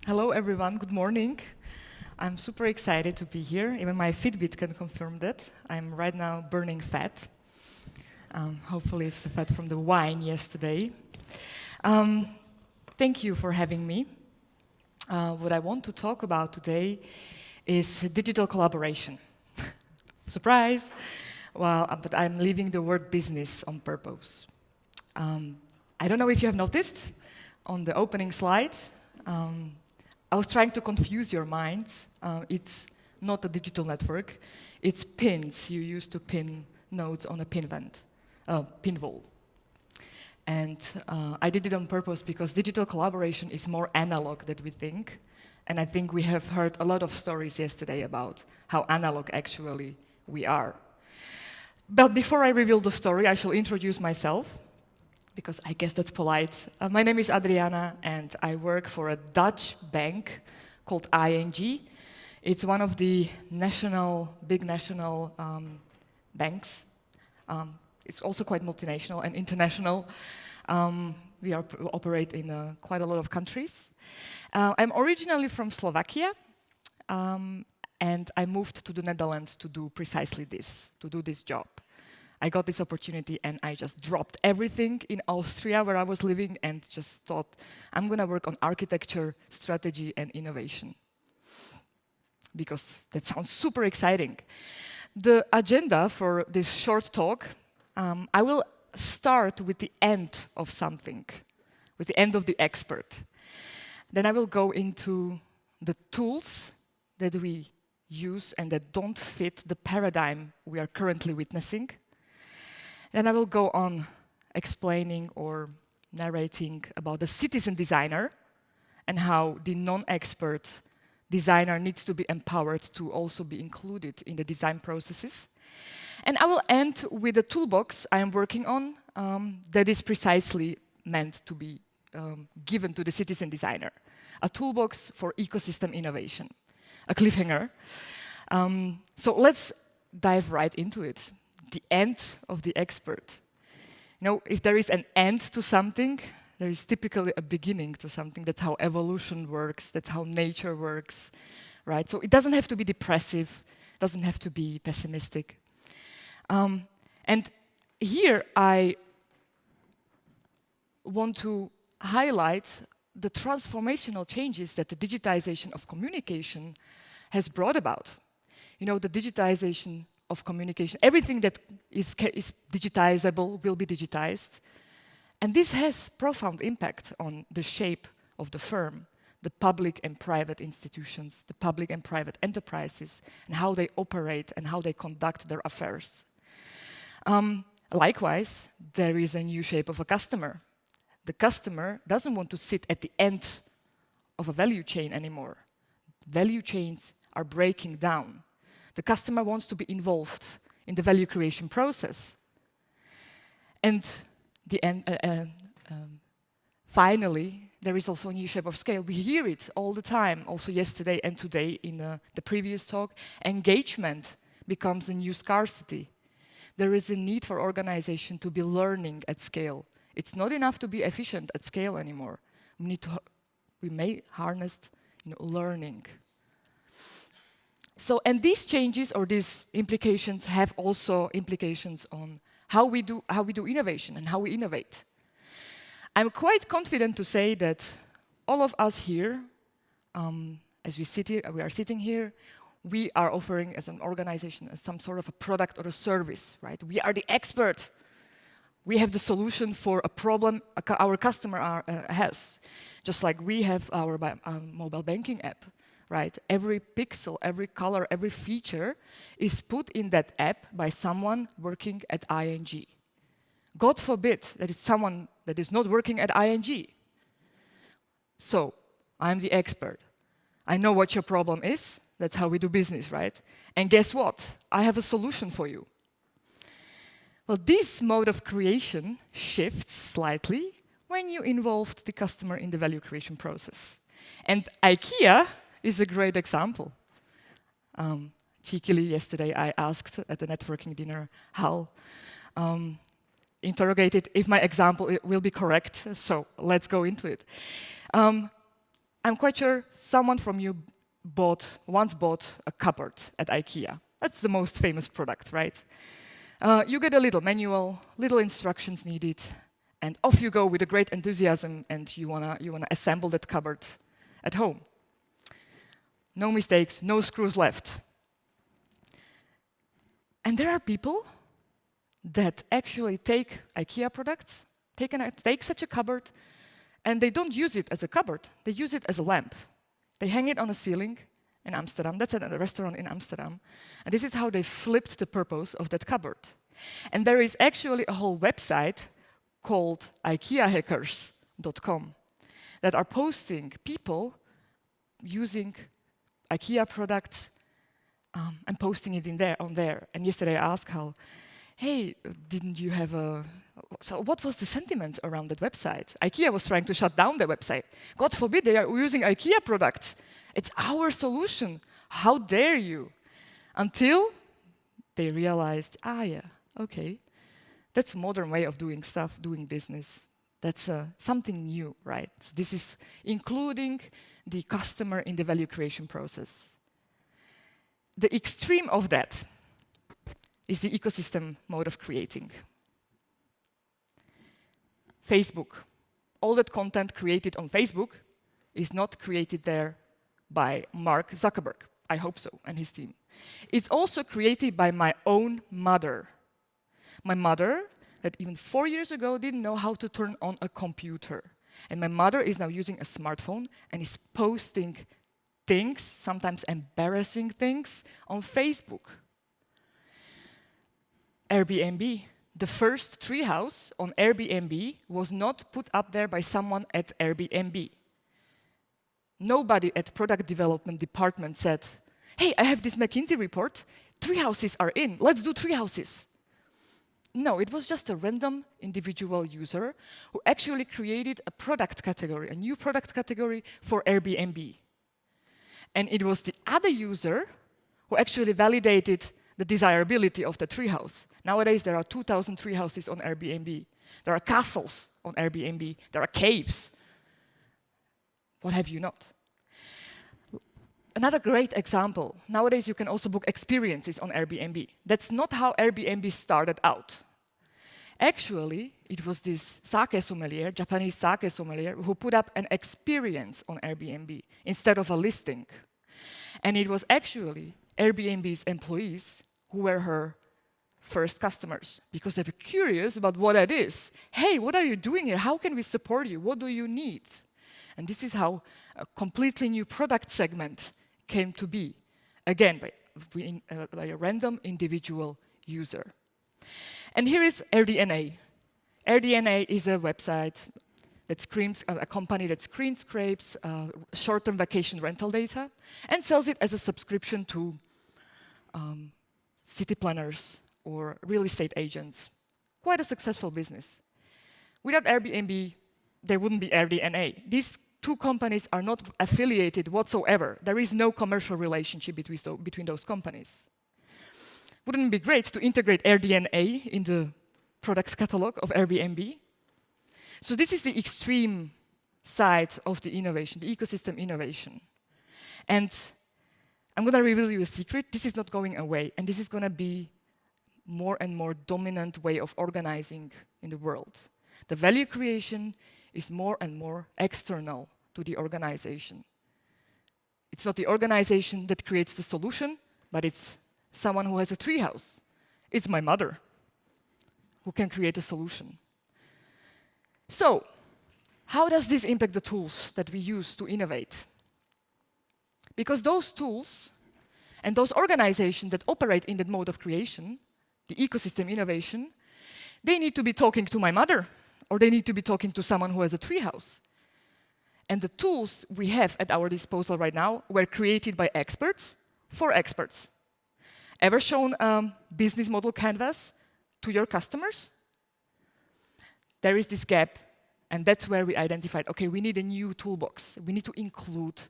Hello, everyone. Good morning. I'm super excited to be here. Even my Fitbit can confirm that. I'm right now burning fat. Hopefully, it's the fat from the wine yesterday. Um, Thank you for having me. What I want to talk about today is digital collaboration. Surprise! Well, but I'm leaving the word business on purpose. I don't know if you have noticed on the opening slide. Um, I was trying to confuse your minds. It's not a digital network. It's pins you use to pin nodes on a pin wall. And I did it on purpose because digital collaboration is more analog than we think. And I think we have heard a lot of stories yesterday about how analog actually we are. But before I reveal the story, I shall introduce myself, because I guess that's polite. My name is Adriana, and I work for a Dutch bank called ING. It's one of the big national banks. It's also quite multinational and international. We operate in quite a lot of countries. I'm originally from Slovakia, and I moved to the Netherlands to do precisely this, to do this job. I got this opportunity and I just dropped everything in Austria where I was living and just thought, I'm going to work on architecture, strategy, and innovation. Because that sounds super exciting. The agenda for this short talk, I will start with the end of something, with the end of the expert. Then I will go into the tools that we use and that don't fit the paradigm we are currently witnessing. Then I will go on explaining or narrating about the citizen designer and how the non-expert designer needs to be empowered to also be included in the design processes. And I will end with a toolbox I am working on that is precisely meant to be given to the citizen designer. A toolbox for ecosystem innovation, a cliffhanger. So let's dive right into it. The end of the expert. You know, if there is an end to something, there is typically a beginning to something. That's how evolution works, that's how nature works, right? So it doesn't have to be depressive, doesn't have to be pessimistic. And here I want to highlight the transformational changes that the digitization of communication has brought about. You know, the digitization of communication. Everything that is digitizable will be digitized. And this has profound impact on the shape of the firm, the public and private institutions, the public and private enterprises, and how they operate and how they conduct their affairs. Likewise, there is a new shape of a customer. The customer doesn't want to sit at the end of a value chain anymore. Value chains are breaking down. The customer wants to be involved in the value creation process. And finally, there is also a new shape of scale. We hear it all the time, also yesterday and today in the previous talk. Engagement becomes a new scarcity. There is a need for organization to be learning at scale. It's not enough to be efficient at scale anymore. We may harness learning. So, and these changes or these implications have also implications on how we do innovation and how we innovate. I'm quite confident to say that all of us here, as we are sitting here, we are offering as an organization some sort of a product or a service, right? We are the expert. We have the solution for a problem our customer has, just like we have our mobile banking app. Right? Every pixel, every color, every feature is put in that app by someone working at ING. God forbid that it's someone that is not working at ING. So, I'm the expert. I know what your problem is. That's how we do business, right? And guess what? I have a solution for you. Well, this mode of creation shifts slightly when you involve the customer in the value creation process. And IKEA is a great example. Cheekily, yesterday I asked at the networking dinner how interrogated if my example will be correct, so let's go into it. I'm quite sure someone from you once bought a cupboard at IKEA. That's the most famous product, right? You get a little manual, little instructions needed, and off you go with a great enthusiasm, and you wanna assemble that cupboard at home. No mistakes, no screws left. And there are people that actually take IKEA products, take such a cupboard, and they don't use it as a cupboard, they use it as a lamp. They hang it on a ceiling in Amsterdam, that's at a restaurant in Amsterdam, and this is how they flipped the purpose of that cupboard. And there is actually a whole website called IKEAhackers.com that are posting people using IKEA products and posting it on there. And yesterday I asked Hal, hey, didn't you have a... So what was the sentiment around that website? IKEA was trying to shut down the website. God forbid they are using IKEA products. It's our solution. How dare you? Until they realized, yeah, okay, that's a modern way of doing stuff, doing business. That's something new, right? This is including the customer in the value creation process. The extreme of that is the ecosystem mode of creating. Facebook. All that content created on Facebook is not created there by Mark Zuckerberg. I hope so, and his team. It's also created by my own mother. My mother, that even 4 years ago didn't know how to turn on a computer. And my mother is now using a smartphone and is posting things, sometimes embarrassing things, on Facebook. Airbnb. The first treehouse on Airbnb was not put up there by someone at Airbnb. Nobody at product development department said, hey, I have this McKinsey report, treehouses are in, let's do treehouses. No, it was just a random individual user who actually created a product category, a new product category for Airbnb. And it was the other user who actually validated the desirability of the treehouse. Nowadays, there are 2,000 treehouses on Airbnb. There are castles on Airbnb. There are caves. What have you not? Another great example. Nowadays, you can also book experiences on Airbnb. That's not how Airbnb started out. Actually, it was this sake sommelier, Japanese sake sommelier, who put up an experience on Airbnb instead of a listing. And it was actually Airbnb's employees who were her first customers because they were curious about what that is. Hey, what are you doing here? How can we support you? What do you need? And this is how a completely new product segment came to be, again, by a random individual user. And here is AirDNA. AirDNA is a website that screens, a company that screen scrapes short-term vacation rental data and sells it as a subscription to city planners or real estate agents. Quite a successful business. Without Airbnb, there wouldn't be AirDNA. These two companies are not affiliated whatsoever. There is no commercial relationship between those companies. Wouldn't it be great to integrate AirDNA in the product catalog of Airbnb? So this is the extreme side of the innovation, the ecosystem innovation. And I'm going to reveal you a secret. This is not going away, and this is going to be more and more dominant way of organizing in the world. The value creation is more and more external to the organization. It's not the organization that creates the solution, but it's someone who has a treehouse. It's my mother who can create a solution. So, how does this impact the tools that we use to innovate? Because those tools and those organizations that operate in that mode of creation, the ecosystem innovation, they need to be talking to my mother, or they need to be talking to someone who has a treehouse. And the tools we have at our disposal right now were created by experts for experts. Ever shown a business model canvas to your customers? There is this gap, and that's where we identified, okay, we need a new toolbox. We need to include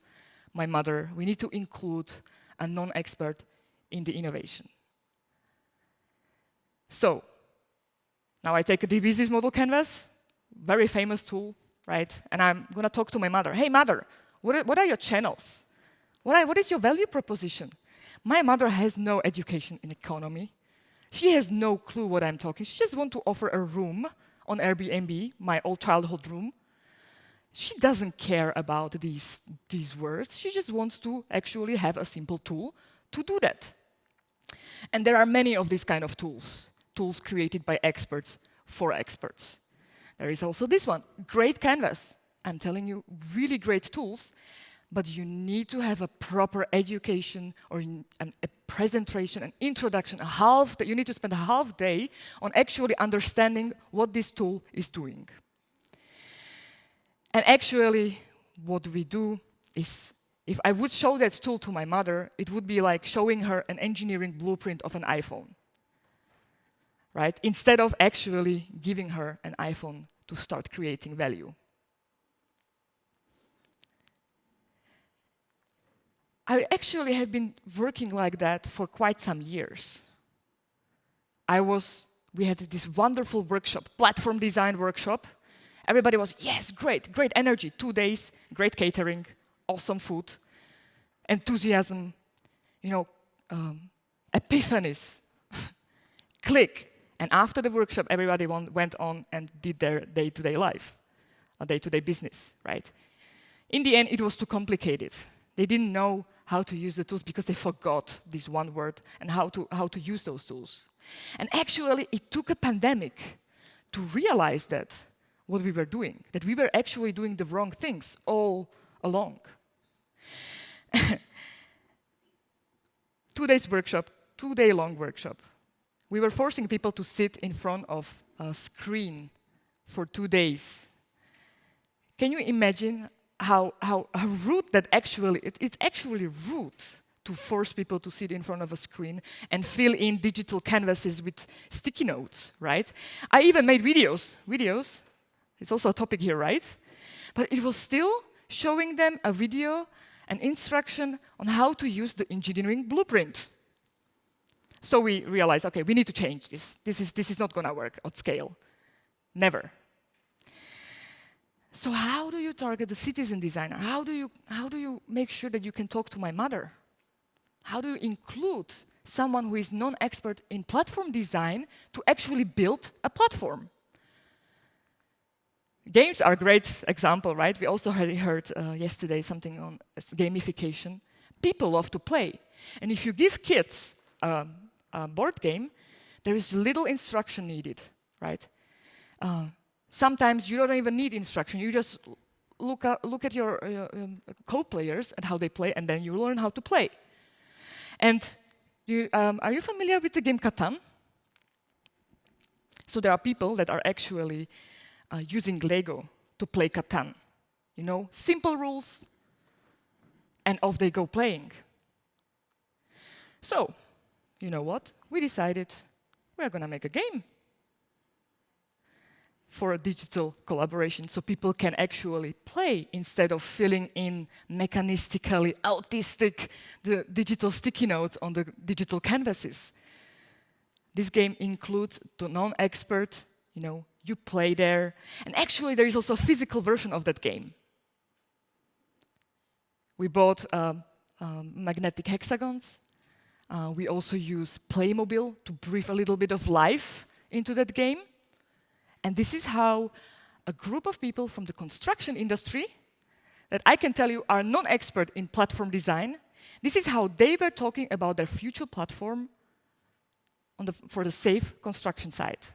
my mother. We need to include a non-expert in the innovation. So, now I take a business model canvas, very famous tool, right? And I'm going to talk to my mother. Hey, mother, What are your channels? What is your value proposition? My mother has no education in economy. She has no clue what I'm talking. She just wants to offer a room on Airbnb, my old childhood room. She doesn't care about these words. She just wants to actually have a simple tool to do that. And there are many of these kind of tools created by experts for experts. There is also this one, great canvas. I'm telling you, really great tools, but you need to have a proper education or a presentation, an introduction, you need to spend a half day on actually understanding what this tool is doing. And actually, what we do is, if I would show that tool to my mother, it would be like showing her an engineering blueprint of an iPhone, right? Instead of actually giving her an iPhone to start creating value. I actually have been working like that for quite some years. We had this wonderful workshop, platform design workshop. Everybody was, yes, great energy, 2 days, great catering, awesome food, enthusiasm, epiphanies, click. And after the workshop, everybody went on and did their day-to-day life, or day-to-day business, right? In the end, it was too complicated. They didn't know how to use the tools because they forgot this one word and how to use those tools. And actually, it took a pandemic to realize that what we were doing, that we were actually doing the wrong things all along. 2 days workshop, 2-day-long workshop. We were forcing people to sit in front of a screen for 2 days. Can you imagine how rude that it's actually rude to force people to sit in front of a screen and fill in digital canvases with sticky notes, right? I even made videos. It's also a topic here, right? But it was still showing them a video, an instruction on how to use the engineering blueprint. So we realized, okay, we need to change this. This is not going to work at scale. Never. So how do you target the citizen designer? How do you make sure that you can talk to my mother? How do you include someone who is non-expert in platform design to actually build a platform? Games are a great example, right? We also heard yesterday something on gamification. People love to play. And if you give kids a board game, there is little instruction needed, right? Sometimes you don't even need instruction. You just look at your co-players and how they play, and then you learn how to play. And are you familiar with the game Catan? So there are people that are actually using Lego to play Catan. Simple rules, and off they go playing. So, you know what? We decided we're going to make a game for a digital collaboration so people can actually play instead of filling in mechanistically autistic the digital sticky notes on the digital canvases. This game includes the non-expert, you play there. And actually, there is also a physical version of that game. We bought magnetic hexagons. We also use Playmobil to breathe a little bit of life into that game. And this is how a group of people from the construction industry, that I can tell you are non-expert in platform design, this is how they were talking about their future platform for the safe construction site.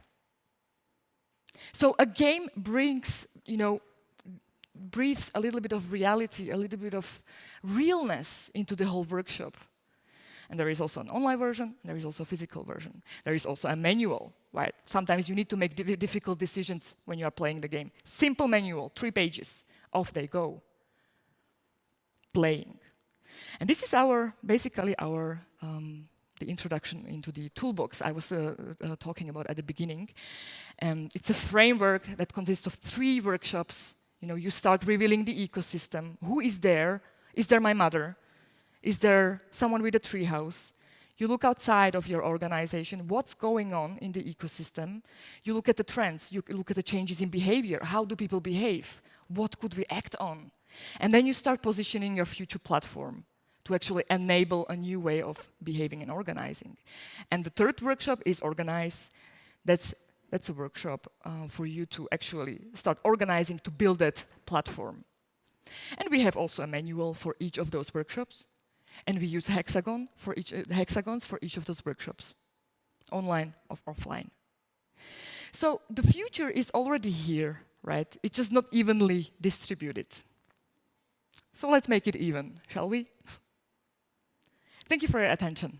So a game brings, breathes a little bit of reality, a little bit of realness into the whole workshop. And there is also an online version, there is also a physical version. There is also a manual, right? Sometimes you need to make difficult decisions when you are playing the game. Simple manual, 3 pages, off they go. Playing. And this is basically the introduction into the toolbox I was talking about at the beginning. It's a framework that consists of 3 workshops. You start revealing the ecosystem. Who is there? Is there my mother? Is there someone with a treehouse? You look outside of your organization. What's going on in the ecosystem? You look at the trends. You look at the changes in behavior. How do people behave? What could we act on? And then you start positioning your future platform to actually enable a new way of behaving and organizing. And the third workshop is Organize. That's a workshop for you to actually start organizing to build that platform. And we have also a manual for each of those workshops. And we use hexagons for each of those workshops, online or offline. So the future is already here, right? It's just not evenly distributed. So let's make it even, shall we? Thank you for your attention.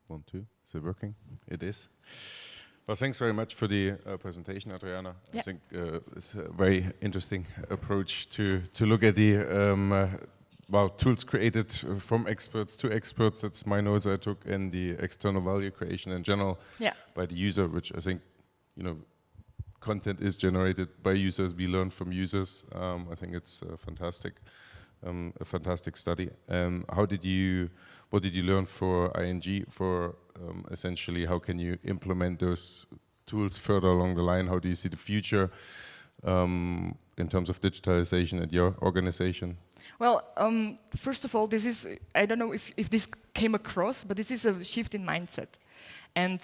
One, two. Is it working? It is. Well, thanks very much for the presentation, Adriana. Yeah. I think it's a very interesting approach to look at the tools created from experts to experts. That's my notes I took, and the external value creation in general by the user, which I think, content is generated by users. We learn from users. I think it's fantastic. A fantastic study. What did you learn for ING? For essentially, how can you implement those tools further along the line? How do you see the future in terms of digitalization at your organization? Well, first of all, this is, I don't know if this came across, but this is a shift in mindset. And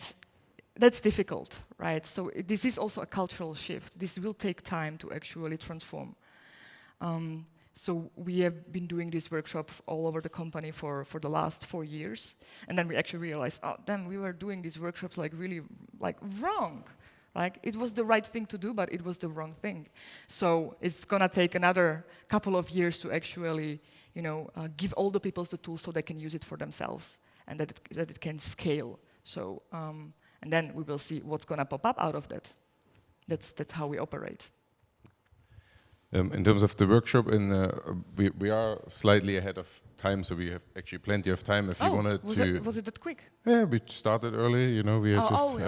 that's difficult, right? So this is also a cultural shift. This will take time to actually transform. So we have been doing this workshop all over the company for the last 4 years. And then we actually realized, oh, damn, we were doing these workshops really wrong. Like, it was the right thing to do, but it was the wrong thing. So it's gonna take another couple of years to actually, give all the people the tools so they can use it for themselves and that it can scale. So, and then we will see what's gonna pop up out of that. That's how we operate. In terms of the workshop, we are slightly ahead of time, so we have actually plenty of time. If you wanted to, was it that quick? Yeah, we started early. We are okay.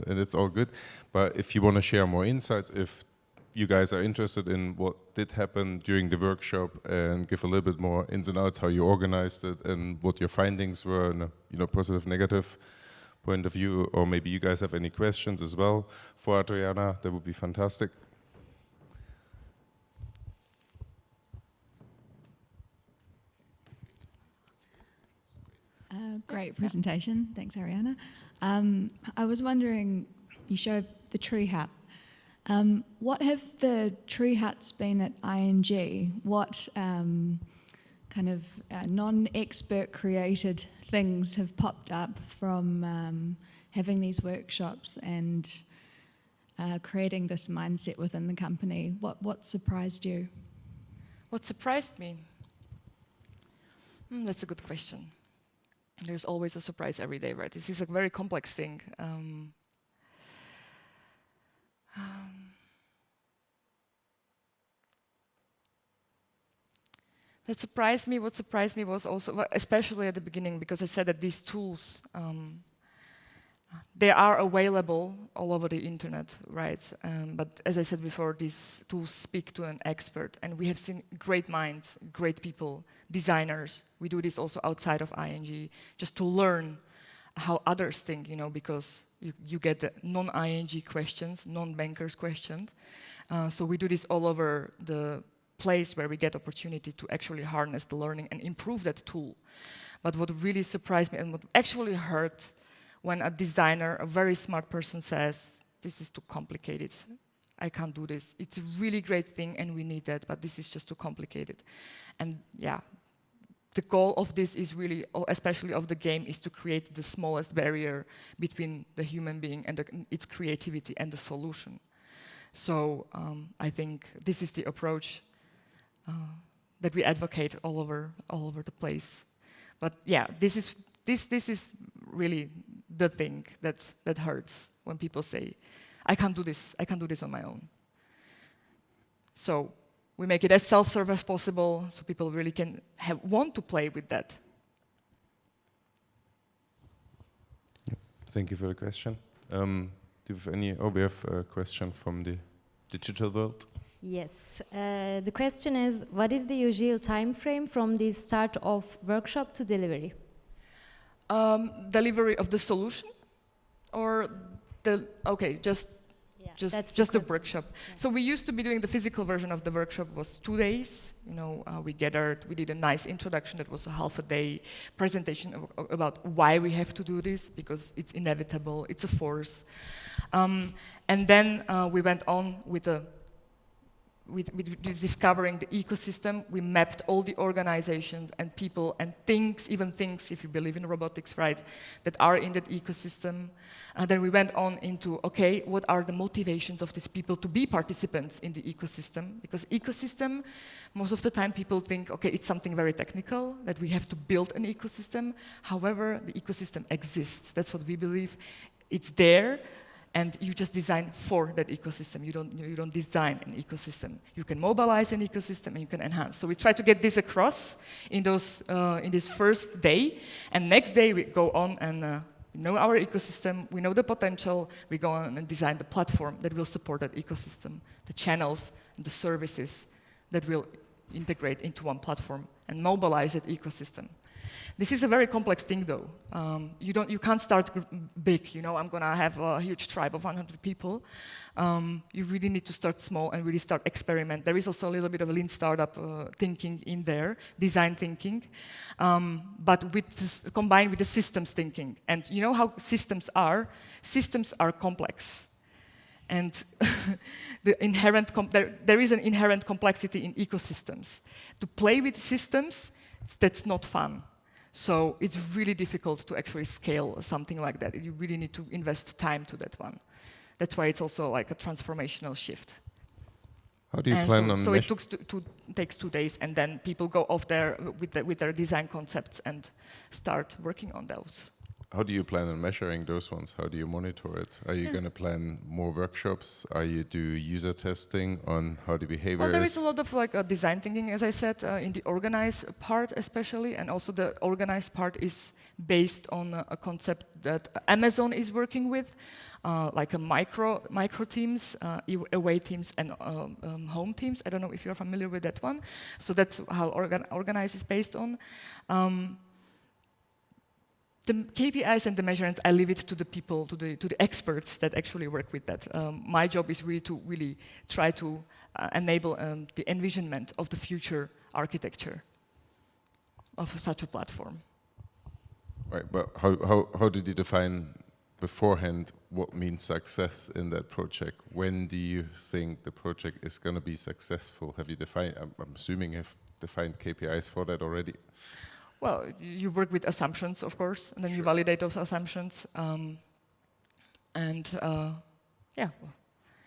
And it's all good. But if you want to share more insights, if you guys are interested in what did happen during the workshop, and give a little bit more ins and outs, how you organized it, and what your findings were, in a positive, negative point of view, or maybe you guys have any questions as well for Adriana, that would be fantastic. Great presentation. Thanks, Ariana. I was wondering, you showed the tree hut. What have the tree huts been at ING? What kind of non-expert created things have popped up from having these workshops and creating this mindset within the company? What surprised you? What surprised me? That's a good question. There's always a surprise every day, right? This is a very complex thing. What surprised me was also, especially at the beginning, because I said that these tools, they are available all over the internet, right? But as I said before, these tools speak to an expert, and we have seen great minds, great people, designers. We do this also outside of ING, just to learn how others think, because you get the non-ING questions, non-bankers questions. So we do this all over the place where we get opportunity to actually harness the learning and improve that tool. But what really surprised me and what actually hurt, when a designer, a very smart person says, this is too complicated, I can't do this. It's a really great thing and we need that, but this is just too complicated. And yeah, the goal of this is really, especially of the game, is to create the smallest barrier between the human being and its creativity and the solution. So I think this is the approach that we advocate all over the place. But yeah, this is really the thing that hurts when people say, I can't do this on my own. So we make it as self-serve as possible, so people really can want to play with that. Thank you for the question. Do you have any? Oh, we have a question from the digital world. Yes. The question is, what is the usual time frame from the start of workshop to delivery? Delivery of the solution Or the, okay, just the workshop. Yeah. So we used to be doing the physical version of the workshop was 2 days. We gathered, we did a nice introduction that was a half a day presentation about why we have to do this, because it's inevitable, it's a force. And then we went on with discovering the ecosystem. We mapped all the organizations and people and things, even things, if you believe in robotics, right, that are in that ecosystem. And then we went on into, okay, what are the motivations of these people to be participants in the ecosystem? Because ecosystem, most of the time people think, okay, it's something very technical, that we have to build an ecosystem. However, the ecosystem exists. That's what we believe. It's there. And you just design for that ecosystem. You don't design an ecosystem. You can mobilize an ecosystem and you can enhance. So we try to get this across in this first day. And next day we go on and we know our ecosystem, we know the potential, we go on and design the platform that will support that ecosystem, the channels and the services that will integrate into one platform and mobilize that ecosystem. This is a very complex thing, though. You can't start big. I'm gonna have a huge tribe of 100 people. You really need to start small and really start experiment. There is also a little bit of a lean startup thinking in there, design thinking, but combined with the systems thinking. And you know how systems are? Systems are complex. And there is an inherent complexity in ecosystems. To play with systems, that's not fun. So it's really difficult to actually scale something like that. You really need to invest time to that one. That's why it's also like a transformational shift. How do you plan on? So it takes 2 days, and then people go off there with their design concepts and start working on those. How do you plan on measuring those ones? How do you monitor it? Are you going to plan more workshops? Are you do user testing on how the behavior Well, there is? is a lot of design thinking, as I said, in the organized part especially, and also the organized part is based on a concept that Amazon is working with, like a micro teams, away teams, and home teams. I don't know if you're familiar with that one. So that's how organize is based on. The KPIs and the measurements, I leave it to the people, to the experts that actually work with that. My job is really to try to enable the envisionment of the future architecture of such a platform. Right, but how did you define beforehand what means success in that project? When do you think the project is going to be successful? Have you defined? I'm assuming you've defined KPIs for that already. Well, you work with assumptions, of course, and then you validate those assumptions.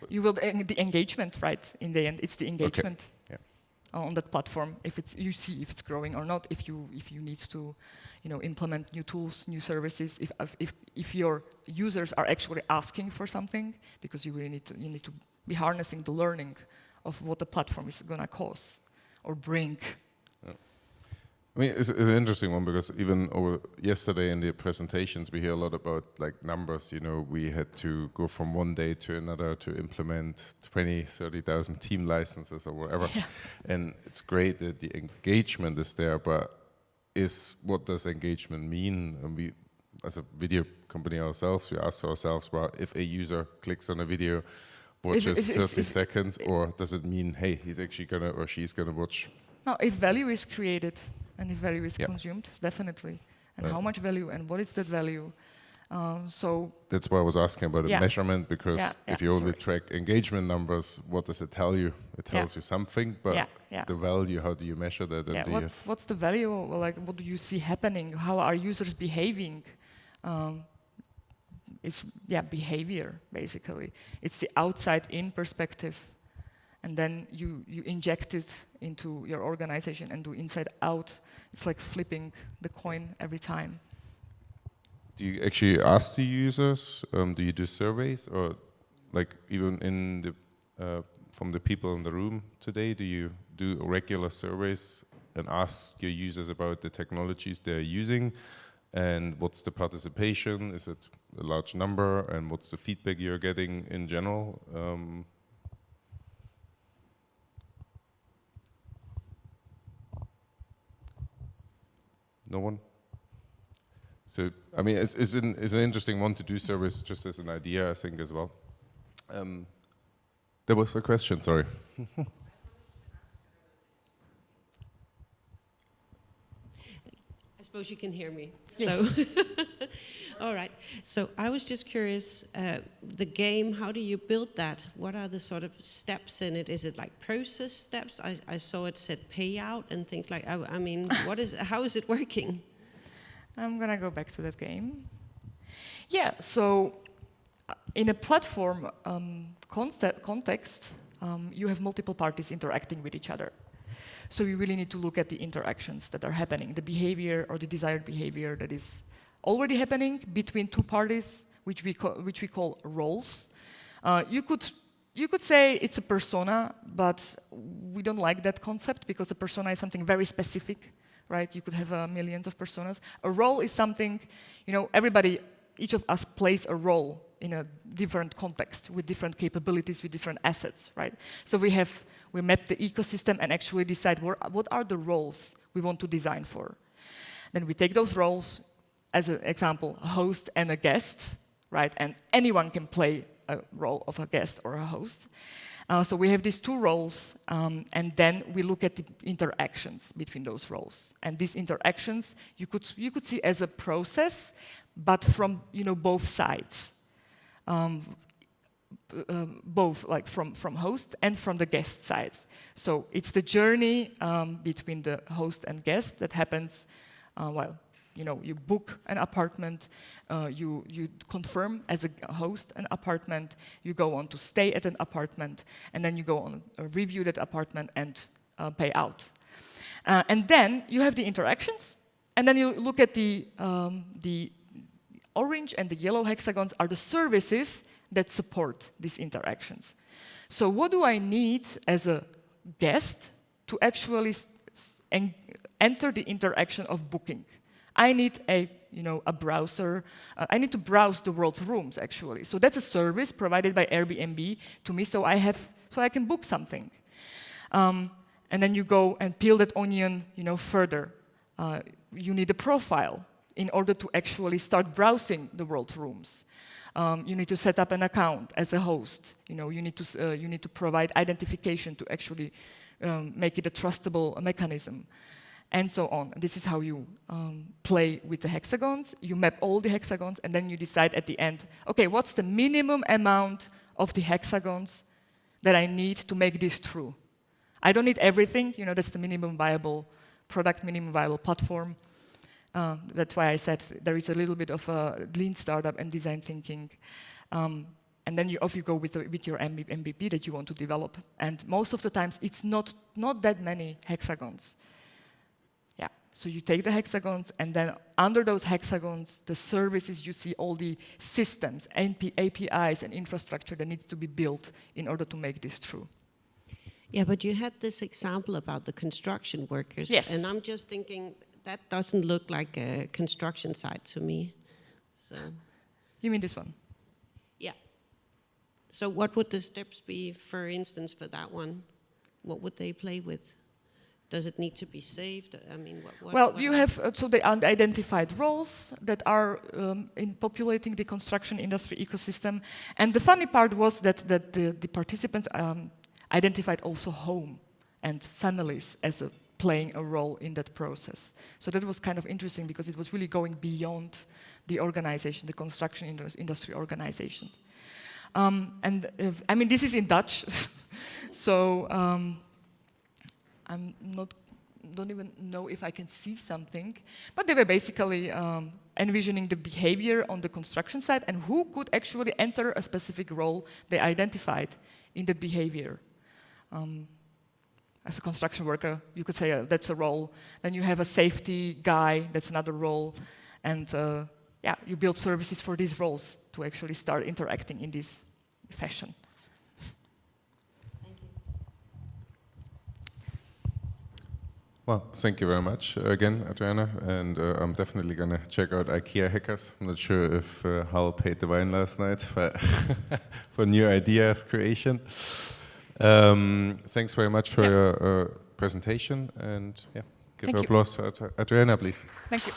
You will the engagement, right? In the end, it's the engagement on that platform. You see if it's growing or not. If you need to, implement new tools, new services. If your users are actually asking for something, because you need to be harnessing the learning of what the platform is going to cause or bring. I mean, it's an interesting one because even over yesterday in the presentations, we hear a lot about like numbers. We had to go from one day to another to implement 20, 30,000 team licenses or whatever. Yeah. And it's great that the engagement is there, but what does engagement mean? And we, as a video company ourselves, we ask ourselves, well, if a user clicks on a video, watches 30 seconds, or does it mean, hey, he's actually gonna or she's gonna watch? No, if value is created. And if value is consumed, definitely. And how much value and what is that value? So that's why I was asking about the measurement, because if you only track engagement numbers, what does it tell you? It tells you something, but the value, how do you measure that? And what's the value? Like, what do you see happening? How are users behaving? It's behavior, basically. It's the outside-in perspective. And then you inject it into your organization and do inside out. It's like flipping the coin every time. Do you actually ask the users? Do you do surveys, or like even from the people in the room today? Do you do regular surveys and ask your users about the technologies they're using, and what's the participation? Is it a large number, and what's the feedback you're getting in general? No one? So, I mean, it's an interesting one to do service just as an idea, I think, as well. There was a question, sorry. I suppose you can hear me. Yes. So, all right. So I was just curious, the game, how do you build that? What are the sort of steps in it? Is it like process steps? I saw it said payout and things like, I mean, how is it working? I'm gonna go back to that game. Yeah, so in a platform context, you have multiple parties interacting with each other. So you really need to look at the interactions that are happening, the behavior or the desired behavior that is already happening between two parties, which we call roles. You could say it's a persona, but we don't like that concept because a persona is something very specific, right? You could have millions of personas. A role is something, each of us plays a role in a different context with different capabilities, with different assets, right? So we map the ecosystem and actually decide what are the roles we want to design for. Then we take those roles, as an example, a host and a guest, right? And anyone can play a role of a guest or a host. So we have these two roles, and then we look at the interactions between those roles. And these interactions you could see as a process, but from both sides, both like from host and from the guest side. So it's the journey between the host and guest that happens while you book an apartment, you confirm as a host an apartment, you go on to stay at an apartment, and then you go on review that apartment and pay out. And then you have the interactions, and then you look at the orange and the yellow hexagons are the services that support these interactions. So what do I need as a guest to actually enter the interaction of booking? I need a browser. I need to browse the world's rooms, actually. So that's a service provided by Airbnb to me, so I can book something. And then you go and peel that onion, further. You need a profile in order to actually start browsing the world's rooms. You need to set up an account as a host. You need to provide identification to actually make it a trustable mechanism, and so on. This is how you play with the hexagons. You map all the hexagons, and then you decide at the end, okay, what's the minimum amount of the hexagons that I need to make this true? I don't need everything. That's the minimum viable product, minimum viable platform. That's why I said there is a little bit of a lean startup and design thinking. And then off you go with your MVP that you want to develop. And most of the times, it's not that many hexagons. Yeah, so you take the hexagons, and then under those hexagons, the services, you see all the systems, APIs, and infrastructure that needs to be built in order to make this true. Yeah, but you had this example about the construction workers. Yes. And I'm just thinking, that doesn't look like a construction site to me. So. You mean this one? Yeah. So what would the steps be, for instance, for that one? What would they play with? Does it need to be saved? I mean, what you have so the unidentified roles that are in populating the construction industry ecosystem. And the funny part was that the participants identified also home and families as playing a role in that process. So that was kind of interesting because it was really going beyond the organization, the construction industry organization. This is in Dutch, so don't even know if I can see something, but they were basically envisioning the behavior on the construction side and who could actually enter a specific role they identified in that behavior. As a construction worker, you could say that's a role. Then you have a safety guy, that's another role. And you build services for these roles to actually start interacting in this fashion. Thank you. Well, thank you very much again, Adriana. And I'm definitely going to check out IKEA Hackers. I'm not sure if Hal paid the wine last night for new ideas creation. Thanks very much for your presentation, and give applause to Adriana, please. Thank you.